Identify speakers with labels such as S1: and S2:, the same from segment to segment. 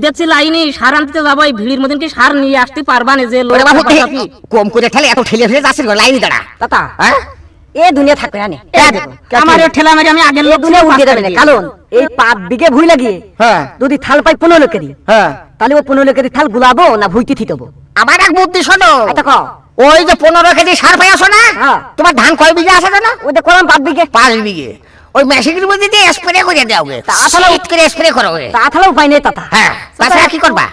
S1: দেখছি লাইনে সার আনতে যাবো, এই ভিড়ের মধ্যে কি সার নিয়ে আসতে পারবা না? যে লোক
S2: কম করে ঠেলে এত ঠেলে ফেলে যাচ্ছে লাইনে দাঁড়া
S3: তাতা
S2: হ্যাঁ
S3: এ দুনিয়া থাকবে না
S1: আমার ঠেলা মারি আমি আগের লোক
S3: দুনিয়া উঠে যাবে না, কারণ এই 5 বিঘে ভুই লাগিয়ে
S2: হ্যাঁ
S3: যদি থাল পাই 15 লোকেরই,
S2: হ্যাঁ
S3: তাহলে ও 15 লোকেরই থাল গুলাবো না ভুইতে থিতবো?
S2: আমার এক বুদ্ধি শোনো,
S3: এটা কও।
S2: ওই যে 15 কেজি সার পাই আসো না,
S3: হ্যাঁ।
S2: তোমার ধান কয় বিঘা আছে জানো?
S3: ওইটা করলাম 5 বিঘে।
S2: 5 বিঘে। ওই মেশিনের মধ্যে দিয়ে স্প্রে করে দাও গে, তাহলে উঠ করে স্প্রে করো গে।
S3: তাহলে উপায় নেই তাতা।
S2: হ্যাঁ তাছাড়া কি করবা?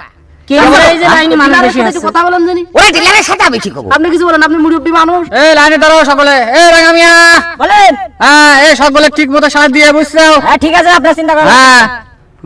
S1: কে এই যে লাইনে মানুষ বেশি আছে,
S3: কথা বলেন জানি।
S2: ওই ডিলারের সাথে আমি ঠিক করব।
S3: আপনি কিছু বলেন, আপনি মুরব্বি মানুষ।
S4: এই লাইনে দাঁড়াও সকলে, এই রাঙা মিয়া,
S3: বলেন।
S4: হ্যাঁ এই সকলে ঠিক মতো সার দিয়ে বুঝছো?
S3: হ্যাঁ ঠিক আছে, আপনার চিন্তা করেন।
S4: হ্যাঁ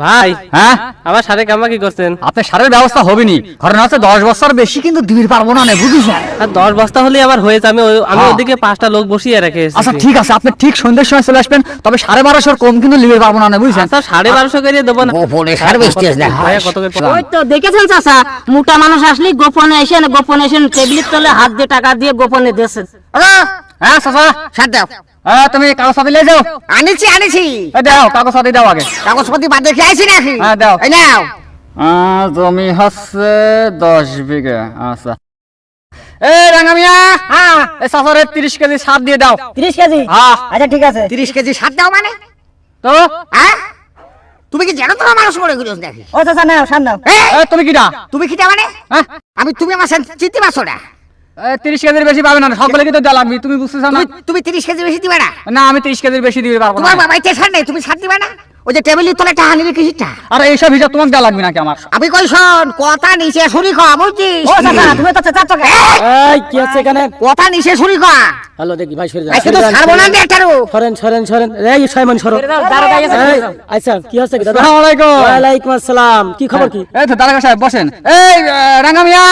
S5: ভাই
S4: হ্যাঁ
S5: আমার সাথে কামা কি করছেন?
S4: আপনার সারের ব্যবস্থা হবে নি, কারণ হচ্ছে 10 বছর বেশি কিন্তু দিতে পারবো না, বুঝিস?
S5: আর 10 বস্তা হলে আবার হয়েছে। আমি
S4: হ্যাঁ।
S5: ওদিকে 5টা লোক বসিয়ে রেখে এসেছি।
S4: আচ্ছা ঠিক আছে, আপনি ঠিক সন্ধ্যের সময় চলে আসবেন, তবে 1250 কম কিন্তু লিবে পারবো না, বুঝছেন?
S5: আচ্ছা 1250 করে দেবো না।
S2: গোপনে সার বেচতে না।
S5: ভাইয়া কত করে?
S1: ওই তো দেখেছেন চাচা, মোটা মানুষ আসলে গোপনে এসে টেবিলের তলে হাত দিয়ে টাকা দিয়ে গোপনে দেশেন।
S4: হ্যাঁ চাচা,
S2: সার দাও।
S4: হ্যাঁ তুমি কাগজ পাতি নিয়ে যাও।
S2: আনিছি
S4: এই দাও কাগজ পাতি দাও আগে।
S2: কাগজপত্র বাদ দেখে আইছি নাকি?
S4: হ্যাঁ দাও।
S2: এই নাও।
S4: জমি হচ্ছে 10 বিঘা। আচ্ছা এই রাঙা মিয়া,
S3: হ্যাঁ
S4: এই চাচারে 30 কেজি সার দিয়ে দাও।
S3: 30 কেজি।
S4: হ্যাঁ।
S3: আচ্ছা ঠিক আছে।
S2: 30 কেজি সার দাও মানে?
S4: তো
S2: হ্যাঁ তুমি কি জানো তোমার মানুষ মরে গেছিস নাকি?
S3: ও চাচা নাও, সার নাও।
S4: এই তুমি কিটা?
S2: তুমি কি মানে?
S4: হ্যাঁ
S2: আমি তুমি আমার চিনতে পারছো না?
S4: 30 কেজির বেশি পাবে না, সকলে কিন্তু দিলাম, তুমি বুঝতেছ না?
S2: তুমি 30 কেজি বেশি দিবে না?
S4: না আমি 30 কেজির বেশি দিতে পারবো না।
S2: তোমার বাবাইতে সার নেই, তুমি সার দিবে না? ওই যে টেবিলের তলে টাকা নিলে কিসিটা?
S4: আর এইসব হিসাব তোমাকে দেওয়া লাগবে নাকি আমার?
S2: আমি কই শোন, কথা নিচে শুনি কয়া বুঝছিস?
S3: ও চাচা তুমি তো চাচা কে?
S6: এই কি আছে এখানে?
S2: কথা নিচে শুনি কয়া।
S6: হ্যালো দেখি ভাই সরে
S2: আজকে তো ছাড়বো না দেখারও।
S6: সরেন সরেন সরেন, এই সাইমন সরো। এই, আচ্ছা কি হচ্ছে কি দাদা?
S4: আসসালামু আলাইকুম।
S6: ওয়ালাইকুম আসসালাম, কি খবর কি?
S4: এই তো দারোগা সাহেব বসেন। এই রাঙা মিয়া,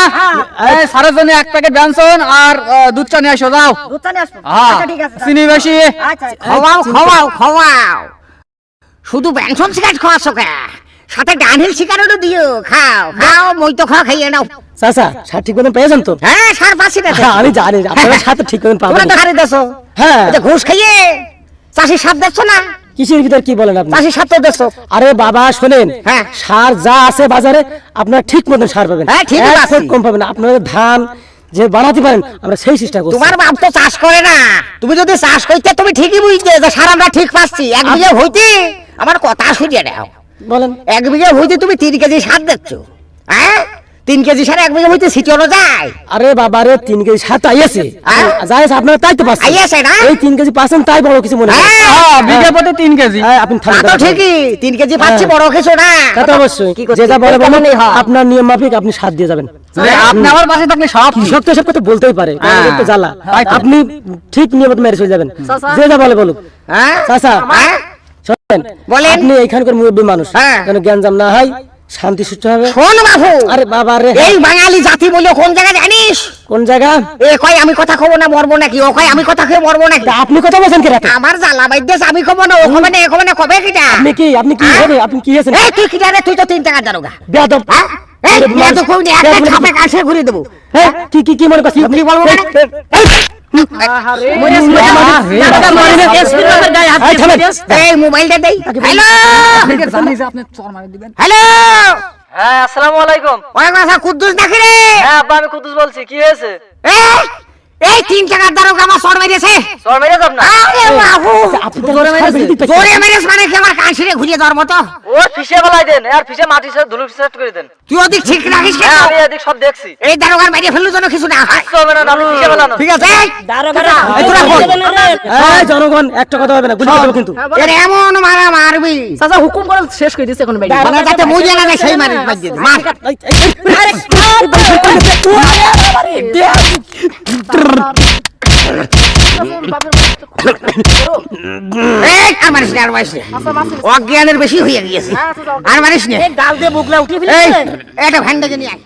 S4: এই সারের জন্য 1 প্যাকেট ব্যঞ্জন আর দুধ চা নিয়ে আসো যাও।
S3: দুধ চা নিয়ে আসবো।
S4: হ্যাঁ
S3: আচ্ছা ঠিক আছে।
S4: চিনি বেশি।
S3: আচ্ছা
S2: খাওয়াও খাওয়াও খাওয়াও। শুধু বেনসন সিগারেট খাওয়াছো কে? সাথে ডানহিল সিগারেটও দিও। খাও খাও, মই তো খাইয়ে নাও।
S6: চাচা সার ঠিক মতন পেয়েছেন তো?
S2: হ্যাঁ সার পাচ্ছি না।
S6: হ্যাঁ, আমি জানি আপনারা সাথে ঠিক মতন
S2: তোমরা
S6: পাবেন।
S2: তো হারে দেছো।
S6: হ্যাঁ
S2: এটা ঘুষ খাইয়ে চাষি সার দিচ্ছ না?
S6: কিসের ভিতর কি বলেন আপনি?
S2: চাষি সার তো দিচ্ছ।
S6: আরে বাবা শোনেন,
S2: হ্যাঁ।
S6: সার যা আছে বাজারে আপনারা ঠিক মতন সার পাবেন।
S2: হ্যাঁ, ঠিকই
S6: এক
S2: পাচ্ছি।
S6: ফুট কম পাবেন। আপনারা ধান যে বানাতে পারেন আমরা সেই চেষ্টা করছি।
S2: তোমার বাপ তো চাষ করে না। তুমি যদি চাষ করতে তুমি ঠিকই বুঝতে যে সার আমরা ঠিক পাচ্ছি। 1 বিঘে হইতে আমার কথা শুনিয়ে নাও।
S6: বলেন
S2: 1 বিঘে হইতে তুমি 3 কেজি সার দিচ্ছ। হ্যাঁ 3 কেজি সার 1 বিঘে হইতে ছিটানো যায়?
S6: আরে বাবারে 3 কেজি সার তো আইয়াছে।
S2: হ্যাঁ?
S6: যাই আছে আপনারা তাই তো পাচ্ছেন।
S2: আইয়াছে না?
S6: এই 3 কেজি পাচ্ছেন তাই বড় কিছু মনে করেন।
S2: হ্যাঁ,
S4: হ্যাঁ বিঘা প্রতি 3 কেজি।
S6: হ্যাঁ, আপনি
S2: তা
S6: থামেন
S2: তো
S6: দাদা।
S2: ঠিকই 3 কেজি পাচ্ছি,
S6: হ্যাঁ।
S2: বড় কিছু না।
S6: তা তো অবশ্যই
S3: কি করছি?
S6: যেটা বলে
S3: তেমনই হয়।
S6: আপনার নিয়ম মাফিক আপনি সাথ দিয়ে যাবেন।
S4: আপনি আমার পাশে থাকলে সব ঠিক।
S6: কৃষক তো এসব কথা বলতেই পারে,
S4: হ্যাঁ।
S6: আমাদের তো জ্বালা।
S4: তাই তো।
S6: আপনি ঠিক নিয়মিত মেরে চলে যাবেন, যে যা বলে বলুক।
S2: হ্যাঁ
S6: চাচা
S2: হ্যাঁ?
S6: শোনেন,
S2: বলেন।
S6: আপনি এখানকার মুরব্বী মানুষ,
S2: হ্যাঁ।
S6: যেন জ্ঞানজাম না হয়, শান্তি সুষ্ঠ হবে।
S2: শোন বাবু,
S6: আরে বাবা রে,
S2: এই বাঙালি জাতি বলে কোন জায়গা জানিস?
S6: কোন জায়গা?
S2: এ কয় আমি কথা খাবো না মরবো নাকি, ও কয় আমি কথা খেয়ে মরবো নাকি।
S6: তা আপনি কথা বলছেন কি রাতে?
S2: আমার জ্বালা বাইদেশ, আমি খাবো না, ও খাবে না, এ খাবে না, কবে কিটা?
S6: আপনি কি হবে? আপনি কি হয়েছেন?
S2: এই তুই কিটা রে? তুই তো 3 টাকা দারোগা।
S6: বেয়াদব।
S2: হ্যাঁ? এই মেয়ে তো খুব একটা
S6: বেয়াদব।
S2: খাপে কাছে ঘুরে দেবো।
S6: হ্যাঁ, কি মনে করছিস?
S2: কি বলবো মানে? এই মোবাইলটা দেই। হ্যালো হ্যালো,
S5: হ্যাঁ আসসালামু আলাইকুম।
S2: ওয়ালাইকুম আসসালাম। কুদ্দুস নাকি রে?
S5: হ্যাঁ আব্বা আমি কুদ্দুস বলছি, কি হয়েছে?
S2: এই 3 টাকার দারোগা আমার সর মেরেছে।
S5: সর মেরে যাব না।
S2: আরে বাবু,
S6: আপনি তো জোরে মেরেছেন।
S2: জোরে মেরেছে মানে কি আমার কান ছিঁড়ে ঘুরিয়ে দেওয়ার মতো?
S5: ওর ফিশে ফেলাই দেন, আর ফিশে মাটি সাথে ধুলো সেট করে দেন।
S2: তুই ওদিক ঠিক রাখিস কেন?
S5: হ্যাঁ আমি এদিক সব দেখছি।
S2: এই দারোগার মেরে ফেললো যেন কিছু না হয়।
S5: তো হবে না, আপনি ফিশে ফেলানো।
S2: ঠিক আছে? এই তোরা বল।
S6: এই জনগণ একটা কথা হবে না, গুলি দেবো কিন্তু।
S2: এর এমন মারা মারবি
S3: চাচা হুকুম করে শেষ করে দিছে এখন ভাই।
S2: বাংলা যাতে মুজে না যায় সেই মারিস বাদ দিয়ে দে। মার। এই আর মারিস না, আর মারিস না। অজ্ঞানের বেশি হয়ে গিয়েছে। আর মারিস না।
S3: গাল দিয়ে বুকলা উঠিয়ে
S2: এই
S3: ফেলেছে।
S2: এটা ভ্যান ডেকে নিয়ে আয়।